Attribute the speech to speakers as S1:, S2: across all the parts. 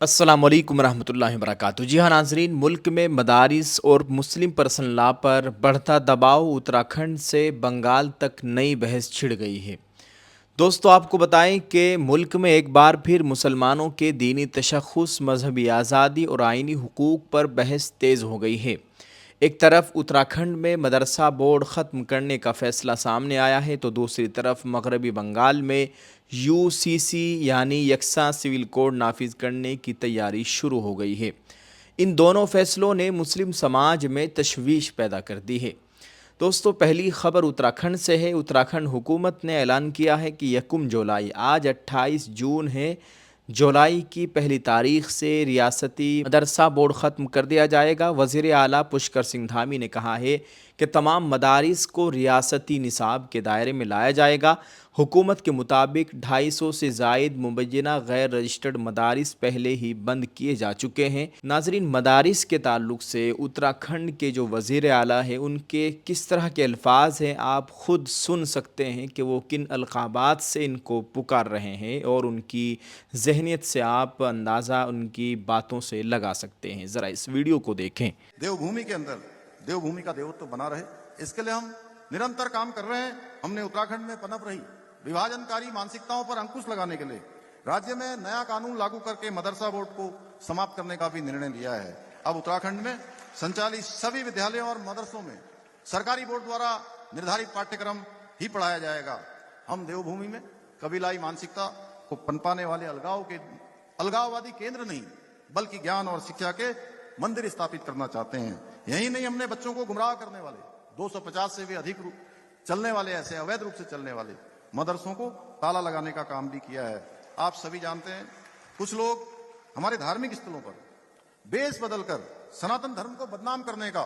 S1: السلام علیکم ورحمۃ اللہ وبرکاتہ۔ جی ہاں ناظرین، ملک میں مدارس اور مسلم پرسنل لا پر بڑھتا دباؤ اتراکھنڈ سے بنگال تک نئی بحث چھڑ گئی ہے۔ دوستو آپ کو بتائیں کہ ملک میں ایک بار پھر مسلمانوں کے دینی تشخص، مذہبی آزادی اور آئینی حقوق پر بحث تیز ہو گئی ہے۔ ایک طرف اتراکھنڈ میں مدرسہ بورڈ ختم کرنے کا فیصلہ سامنے آیا ہے تو دوسری طرف مغربی بنگال میں یو سی سی یعنی یکساں سول کوڈ نافذ کرنے کی تیاری شروع ہو گئی ہے۔ ان دونوں فیصلوں نے مسلم سماج میں تشویش پیدا کر دی ہے۔ دوستو پہلی خبر اتراکھنڈ سے ہے۔ اتراکھنڈ حکومت نے اعلان کیا ہے کہ 1 جولائی آج 28 جون ہے، جولائی کی پہلی تاریخ سے ریاستی مدرسہ بورڈ ختم کر دیا جائے گا۔ وزیر اعلیٰ پشکر سنگھ دھامی نے کہا ہے کہ تمام مدارس کو ریاستی نصاب کے دائرے میں لایا جائے گا۔ حکومت کے مطابق 250 سے زائد مبینہ غیر رجسٹرڈ مدارس پہلے ہی بند کیے جا چکے ہیں۔ ناظرین، مدارس کے تعلق سے اتراکھنڈ کے جو وزیر اعلیٰ ہیں ان کے کس طرح کے الفاظ ہیں آپ خود سن سکتے ہیں کہ وہ کن القابات سے ان کو پکار رہے ہیں، اور ان کی ذہنیت سے آپ اندازہ ان کی باتوں سے لگا سکتے ہیں۔ ذرا اس ویڈیو کو دیکھیں۔
S2: دیو بھومی کے اندر دیو بھومی کا دیوتو بنا رہے، اس کے لیے ہم نرنتر کام کر رہے ہیں۔ ہم نے اتراکھنڈ میں پنپ رہی وبھاجنکاری مانسکتاؤں پر انکش لگانے کے لیے راجیہ میں نیا قانون لاگو کر کے مدرسہ بورڈ کو سماپت کرنے کا بھی نرنے لیا ہے۔ اب اتراکھنڈ میں سنچالیت سبھی ودیالیوں اور مدرسوں میں سرکاری بورڈ دوارا نردھارت پاٹھیکرم ہی پڑھایا جائے گا۔ ہم دیو بھومی میں قبیلائی مانسکتا کو پنپانے والے الگاؤوادی کیندر نہیں بلکہ گیان اور سکھیا کے مندر استھاپت کرنا چاہتے ہیں۔ یہی نہیں، ہم نے بچوں کو گمراہ کرنے والے 250 سے بھی ادھک چلنے والے ایسے اویدھ روپ سے چلنے والے مدرسوں کو تالا لگانے کا کام بھی کیا ہے۔ آپ سبھی جانتے ہیں کچھ لوگ ہمارے دھارمک استھلوں پر بیس بدل کر سناتن دھرم کو بدنام کرنے کا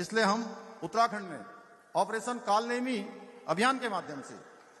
S2: اس لیے ہم اتراکھنڈ میں آپریشن کال نیمی ابھیان کے مادھیم سے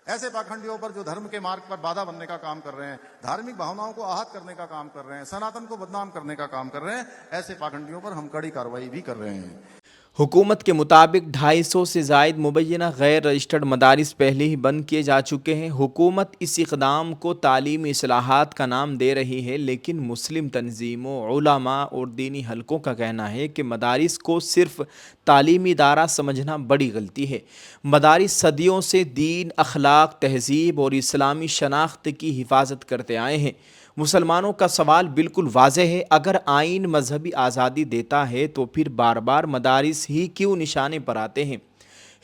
S2: ایسے پاکھنڈیوں پر جو دھرم کے مارگ پر بادھا بننے کا کام کر رہے ہیں، دھارمک بھاوناؤں کو آہت کرنے کا کام کر رہے ہیں، سناتن کو بدنام کرنے کا کام کر رہے ہیں، ایسے پاکھنڈیوں پر ہم کڑی کارروائی بھی کر رہے ہیں۔
S1: حکومت کے مطابق 250 سے زائد مبینہ غیر رجسٹرڈ مدارس پہلے ہی بند کیے جا چکے ہیں۔ حکومت اس اقدام کو تعلیمی اصلاحات کا نام دے رہی ہے، لیکن مسلم تنظیموں، علماء اور دینی حلقوں کا کہنا ہے کہ مدارس کو صرف تعلیمی ادارہ سمجھنا بڑی غلطی ہے۔ مدارس صدیوں سے دین، اخلاق، تہذیب اور اسلامی شناخت کی حفاظت کرتے آئے ہیں۔ مسلمانوں کا سوال بالکل واضح ہے، اگر آئین مذہبی آزادی دیتا ہے تو پھر بار بار مدارس ہی کیوں نشانے پر آتے ہیں؟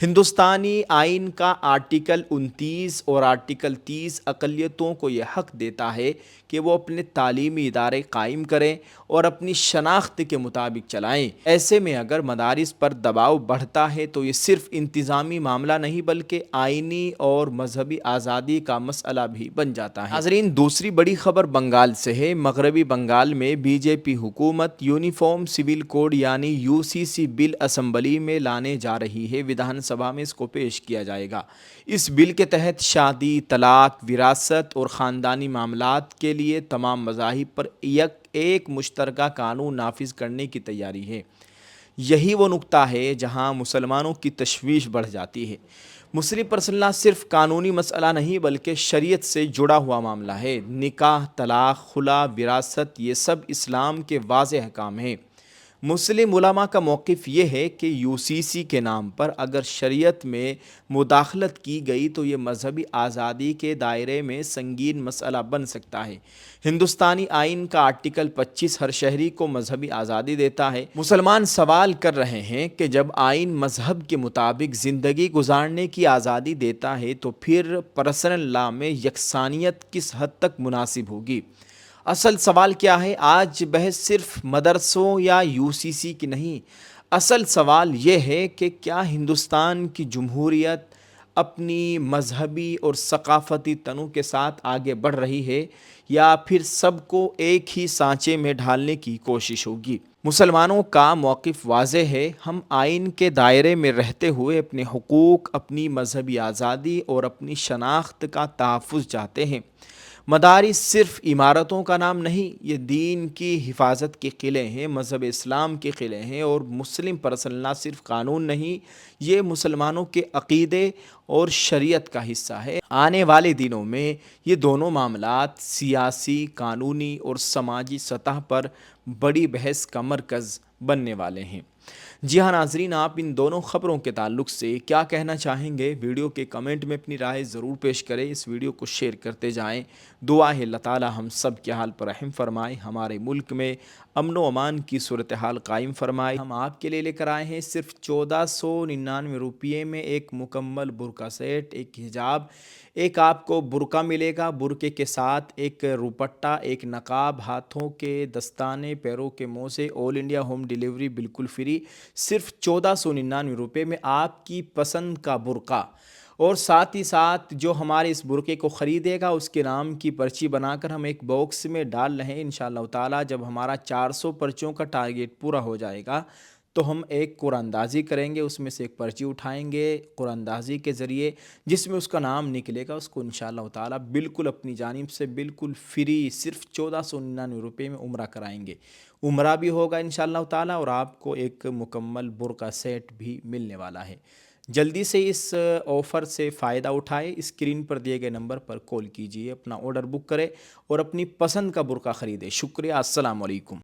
S1: ہندوستانی آئین کا آرٹیکل 29 اور آرٹیکل 30 اقلیتوں کو یہ حق دیتا ہے کہ وہ اپنے تعلیمی ادارے قائم کریں اور اپنی شناخت کے مطابق چلائیں۔ ایسے میں اگر مدارس پر دباؤ بڑھتا ہے تو یہ صرف انتظامی معاملہ نہیں بلکہ آئینی اور مذہبی آزادی کا مسئلہ بھی بن جاتا ہے۔ ناظرین، دوسری بڑی خبر بنگال سے ہے۔ مغربی بنگال میں بی جے پی حکومت یونیفارم سول کوڈ یعنی U C C bill assembly میں لانے جا رہی ہے۔ ویدھان سبھا میں اس کو پیش کیا جائے گا۔ اس بل کے تحت شادی، طلاق، وراثت اور خاندانی معاملات کے لیے تمام مذاہب پر ایک مشترکہ قانون نافذ کرنے کی تیاری ہے۔ یہی وہ نقطہ ہے جہاں مسلمانوں کی تشویش بڑھ جاتی ہے۔ مسلم پرسنل لا صرف قانونی مسئلہ نہیں بلکہ شریعت سے جڑا ہوا معاملہ ہے۔ نکاح، طلاق، خلا، وراثت، یہ سب اسلام کے واضح احکام ہیں۔ مسلم علماء کا موقف یہ ہے کہ یو سی سی کے نام پر اگر شریعت میں مداخلت کی گئی تو یہ مذہبی آزادی کے دائرے میں سنگین مسئلہ بن سکتا ہے۔ ہندوستانی آئین کا آرٹیکل 25 ہر شہری کو مذہبی آزادی دیتا ہے۔ مسلمان سوال کر رہے ہیں کہ جب آئین مذہب کے مطابق زندگی گزارنے کی آزادی دیتا ہے تو پھر پرسنل لا میں یکسانیت کس حد تک مناسب ہوگی؟ اصل سوال کیا ہے؟ آج بحث صرف مدرسوں یا یو سی سی کی نہیں، اصل سوال یہ ہے کہ کیا ہندوستان کی جمہوریت اپنی مذہبی اور ثقافتی تنوع کے ساتھ آگے بڑھ رہی ہے یا پھر سب کو ایک ہی سانچے میں ڈھالنے کی کوشش ہوگی؟ مسلمانوں کا موقف واضح ہے۔ ہم آئین کے دائرے میں رہتے ہوئے اپنے حقوق، اپنی مذہبی آزادی اور اپنی شناخت کا تحفظ چاہتے ہیں۔ مدارس صرف عمارتوں کا نام نہیں، یہ دین کی حفاظت کے قلعے ہیں، مذہب اسلام کے قلعے ہیں، اور مسلم پرسنل نہ صرف قانون نہیں، یہ مسلمانوں کے عقیدے اور شریعت کا حصہ ہے۔ آنے والے دنوں میں یہ دونوں معاملات سیاسی، قانونی اور سماجی سطح پر بڑی بحث کا مرکز بننے والے ہیں۔ جی ہاں ناظرین، آپ ان دونوں خبروں کے تعلق سے کیا کہنا چاہیں گے؟ ویڈیو کے کمنٹ میں اپنی رائے ضرور پیش کریں، اس ویڈیو کو شیئر کرتے جائیں۔ دعا ہے اللہ تعالی ہم سب کے حال پر رحم فرمائے، ہمارے ملک میں امن و امان کی صورتحال قائم فرمائے۔ ہم آپ کے لیے لے کر آئے ہیں صرف 1499 روپیے میں ایک مکمل برقع سیٹ، ایک حجاب، ایک آپ کو برقع ملے گا، برقعے کے ساتھ ایک روپٹہ، ایک نقاب، ہاتھوں کے دستانے، پیروں کے موزے، آل انڈیا ہوم ڈیلیوری بالکل فری، صرف 1499 روپے میں آپ کی پسند کا برقع، اور ساتھ ہی ساتھ جو ہمارے اس برقعے کو خریدے گا اس کے نام کی پرچی بنا کر ہم ایک باکس میں ڈال رہے ہیں انشاءاللہ تعالی۔ جب ہمارا 400 پرچوں کا ٹارگیٹ پورا ہو جائے گا تو ہم ایک قرآن اندازی کریں گے، اس میں سے ایک پرچی اٹھائیں گے قرآن اندازی کے ذریعے، جس میں اس کا نام نکلے گا، اس کو انشاءاللہ تعالی بالکل اپنی جانب سے بالکل فری صرف 1499 روپے میں عمرہ کرائیں گے۔ عمرہ بھی ہوگا انشاءاللہ تعالی اور آپ کو ایک مکمل برقع سیٹ بھی ملنے والا ہے۔ جلدی سے اس آفر سے فائدہ اٹھائے، اسکرین پر دیے گئے نمبر پر کال کیجئے، اپنا آرڈر بک کرے اور اپنی پسند کا برقع خریدے۔ شکریہ، السلام علیکم۔